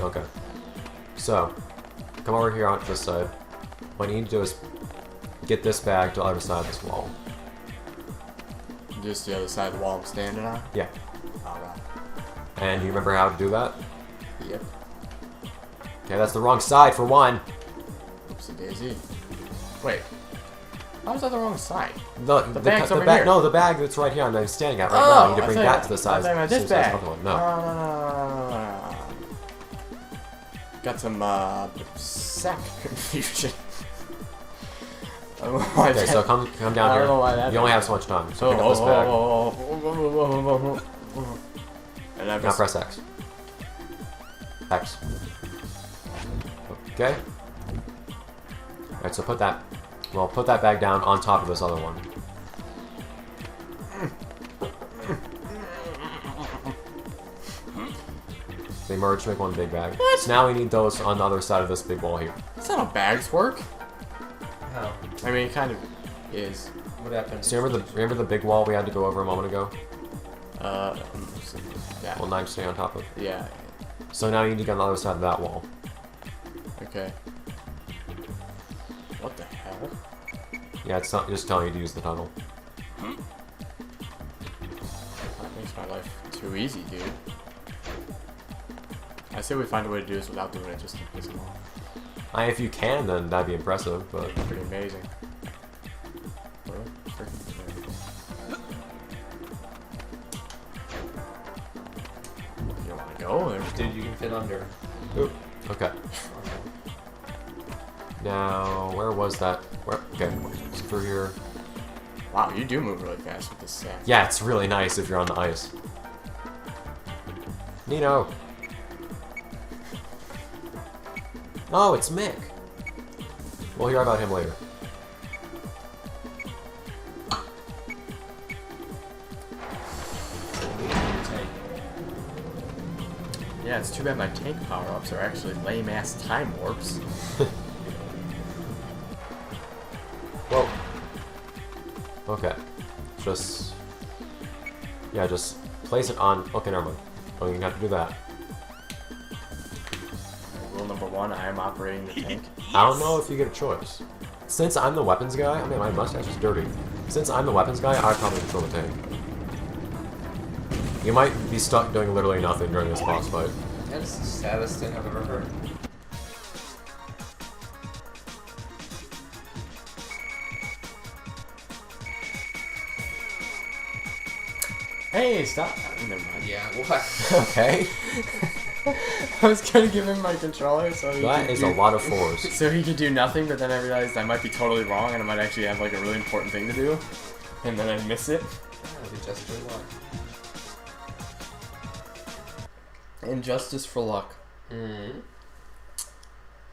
Okay. So, come over here on this side. What you need to do is get this bag to the other side of this wall. Just the other side of the wall I'm standing on? Yeah. Alright. And you remember how to do that? Yep. Okay, that's the wrong side for one. Oopsie daisy. Wait. How is that the wrong side? The bag's over here. No, the bag that's right here I'm standing at right now. You need to bring that to the size. This bag. No. Got some sack confusion. Okay, so come down here. You only have so much time. So pick up this bag. And now press X. X. Okay. Alright, so put that bag down on top of this other one. They merge to make one big bag. What? So now we need those on the other side of this big wall here. That's not how bags work. How? I mean, it kind of is. What happened? So remember the big wall we had to go over a moment ago? Yeah. Well, now I'm staying on top of. Yeah. So now you need to get on the other side of that wall. Okay. What the hell? Yeah, it's not just telling you to use the tunnel. That makes my life too easy, dude. I say we find a way to do this without doing it just to piss him off. If you can, then that'd be impressive, but... Pretty amazing. You wanna go? Or... Dude, you can fit under. Oop. Okay. Now, where was that? Okay, it's through here. Wow, you do move really fast with this sack. Yeah, it's really nice if you're on the ice. Nino! Oh, it's Mick! We'll hear about him later. Yeah, it's too bad my tank power-ups are actually lame-ass time warps. Whoa. Okay. Just... Yeah, just place it on... Okay, never mind. Oh, you have to do that. Rule number 1, I am operating the tank. I don't know if you get a choice. Since I'm the weapons guy... I mean, my mustache is dirty. Since I'm the weapons guy, I probably control the tank. You might be stuck doing literally nothing during this boss fight. That's the saddest thing I've ever heard. Hey, stop! Never mind. Yeah, what? Okay. I was gonna give him my controller so he That could is do, a lot of force. so he could do nothing, but then I realized I might be totally wrong and I might actually have like a really important thing to do. And then I miss it. Yeah, we just doing luck. Injustice for luck. Hmm.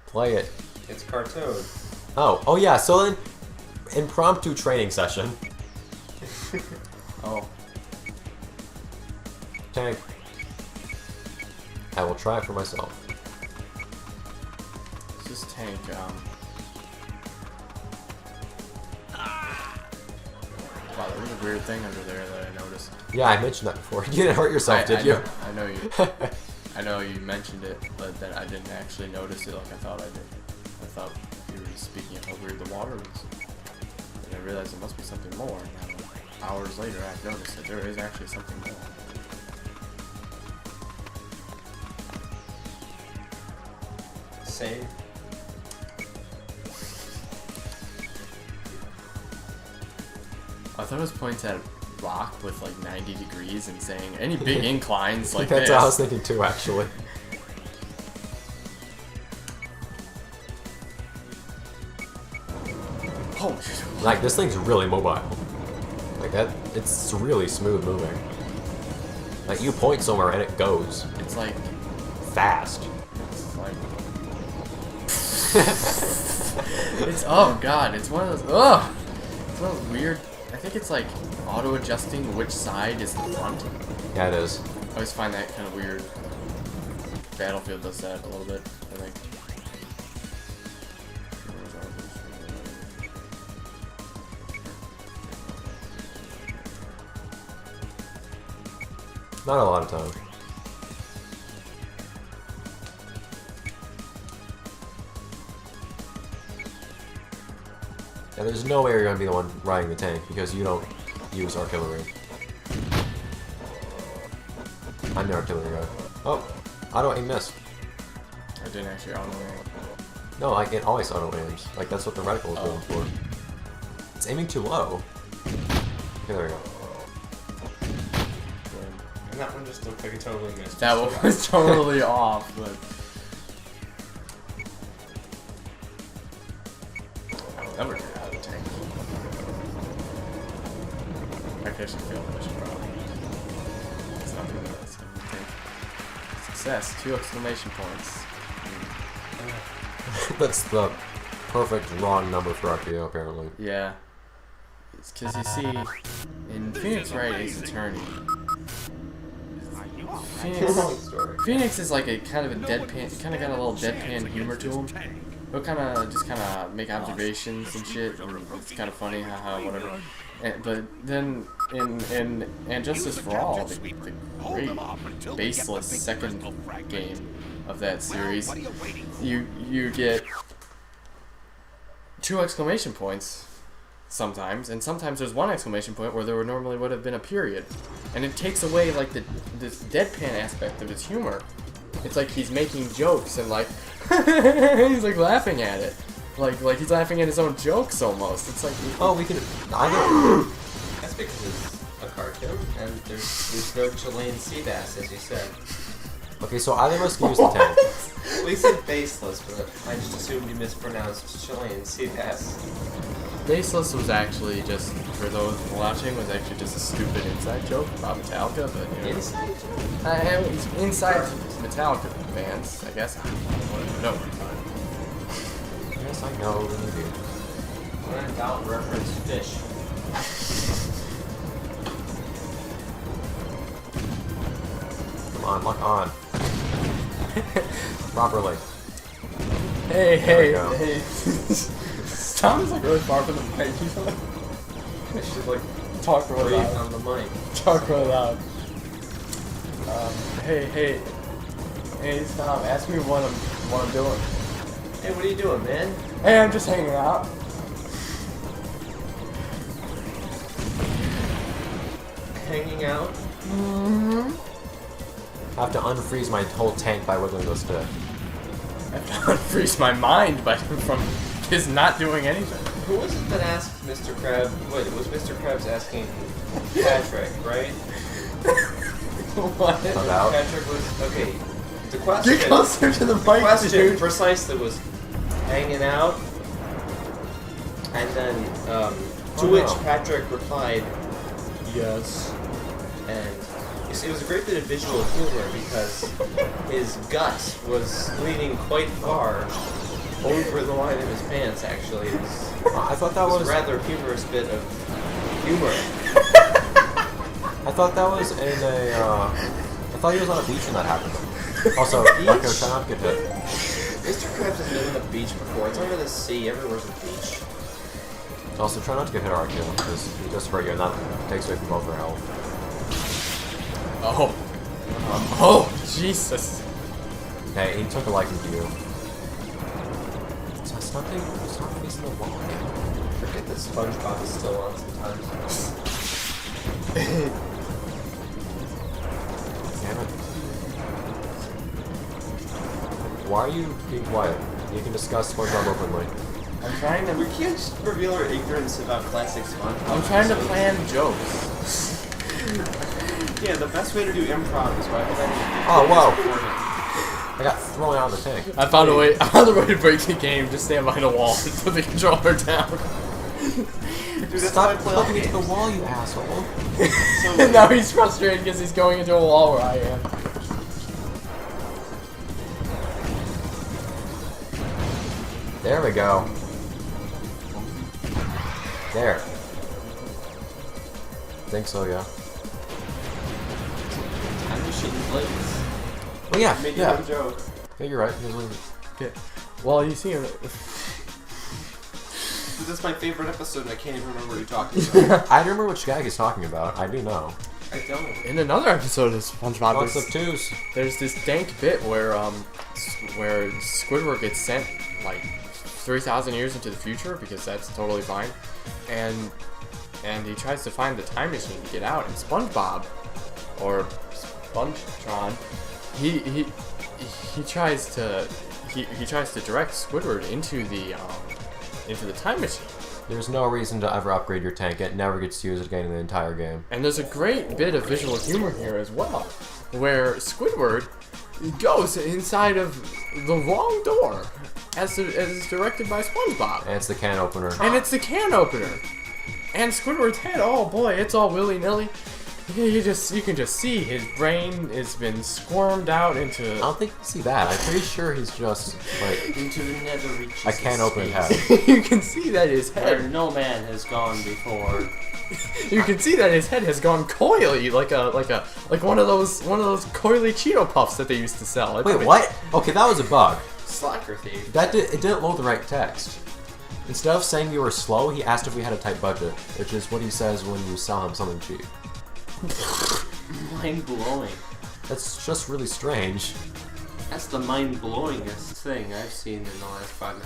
Play it. It's cartoon. Oh yeah, so then... Impromptu training session. Oh. Tank. I will try it for myself. This tank, wow, there's a weird thing under there that I noticed. Yeah, I mentioned that before. You didn't hurt yourself, did you? I know you. I know you mentioned it, but then I didn't actually notice it like I thought I did. I thought you were just speaking of how weird the water is. And I realized there must be something more. And now, hours later, I've noticed that there is actually something more. Save. I thought it was pointing at a rock with like 90 degrees and saying any big inclines like That's this. what I was thinking too, actually. Oh, shit. Like, this thing's really mobile. Like, it's really smooth moving. Like, you point somewhere and it goes. It's like, Fast. it's like, it's, oh god, it's one of those, ugh! It's one of those weird, I think it's like auto-adjusting which side is the front. Yeah, it is. I always find that kind of weird. Battlefield does that a little bit, I think. Not a lot of time. Yeah, there's no way you're gonna be the one riding the tank because you don't use artillery. I'm the artillery guy. Oh, auto aim miss. I didn't actually auto aim. No, like it always auto aims. Like that's what the reticle is going for. It's aiming too low. Okay, there we go. And that one just looked like a totally missed. That one was totally off, but I'll never get out of the tank. I actually feel this problem. It's not doing that. It's gonna take success. 2 exclamation points. That's the perfect wrong number for RPO, apparently. Yeah. It's because you see, in Phoenix Wright Ace Attorney, Long story. Phoenix is like a kind of a deadpan, kind of got a little deadpan humor to him. He'll kind of make observations and shit, and it's kind of funny, haha, whatever. But then in Justice for All, the great baseless second game of that series, you get 2 exclamation points sometimes, and sometimes there's 1 exclamation point where there normally would have been a period, and it takes away like this deadpan aspect of his humor. It's like he's making jokes and like he's like laughing at it, like he's laughing at his own jokes almost. It's like Oh, we can either. That's because it's a cartoon, and there's no Chilean sea bass, as you said. Okay, so either of us can use the tank. Well, you said baseless, but I just assumed you mispronounced Chilean sea bass. Baseless was actually just, for those watching, was actually just a stupid inside joke about Metallica, but you know. Inside joke? It's inside Metallica fans, I guess. No. Yes, I know. What do you do? When in doubt, reference fish. Come on, lock on. Properly. Hey, There we hey, go. hey. Tom is like really far from the mic. He's like, I should like talk really breathe loud. on the mic. Talk really loud. Hey, Tom, ask me what I'm doing. Hey, what are you doing, man? Hey, I'm just hanging out. Hanging out? I have to unfreeze my whole tank by wiggling this stick. I have to unfreeze my mind from his not doing anything. Who was it that asked Mr. Krabs? Wait, it was Mr. Krabs asking Patrick, right? What? About? Patrick was okay. The question. Get closer to the The mic, question dude. precisely was hanging out, and then to Oh, which no. Patrick replied, Yes. and you see, it was a great bit of visual humor because his gut was leaning quite far over the line of his pants. Actually, it was, I thought that it was was. a rather humorous bit of humor. I thought that was in a. I thought he was on a beach when that happened. Also, Marco, try not to get hit. Mr. Krabs has been on the beach before. It's under the sea. Everywhere's a beach. Also, try not to get hit RQ because he just hurt you and that takes away from both our health. Oh, Jesus. Hey, he took a liking to you. So stop facing the wall again. Forget that SpongeBob is still on sometimes. Damn it. Why are you being quiet? You can discuss SpongeBob openly. I'm trying We to. can't just reveal our ignorance about classic SpongeBob. I'm trying to episodes. plan jokes. Yeah, the best way to do improv is by planning. Oh, whoa. I got thrown out of the tank. I found a way to break the game. Just stand behind a wall and put the controller down. Dude, that's Stop how I play all plugging into the games. wall, you asshole. And now he's frustrated because he's going into a wall where I am. There we go. There. Think so, yeah. I'm just shooting plates. Well, yeah, Made yeah. a joke. Yeah, you're right. Here's what- Okay. Well, you see him. Dude, that's my favorite episode, and I can't even remember what you're talking about. I remember which gag he's talking about. I do know. I don't. In another episode of SpongeBob, Lots of twos. there's this dank bit where Squidward gets sent like 3,000 years into the future, because that's totally fine. And he tries to find the time machine to get out. And SpongeBob, or SpongeTron, he tries to direct Squidward into the time machine. There's no reason to ever upgrade your tank. It never gets used again in the entire game. And there's a great bit of visual humor here as well, where Squidward goes inside of the wrong door, as directed by SpongeBob. And it's the can opener. And it's the can opener. And Squidward's head, oh boy, it's all willy-nilly. You can just see his brain has been squirmed out into. I don't think you see that. I'm pretty sure he's just like Into the nether reaches. a can open head. You can see that his Where head. no man has gone before. You can see that his head has gone coily, like one of those coily Cheeto puffs that they used to sell. Wait, what? Okay, that was a bug. Slacker thief. It didn't load the right text. Instead of saying we were slow, he asked if we had a tight budget, which is what he says when you sell him something cheap. Mind blowing. That's just really strange. That's the mind blowingest thing I've seen in the last 5 minutes.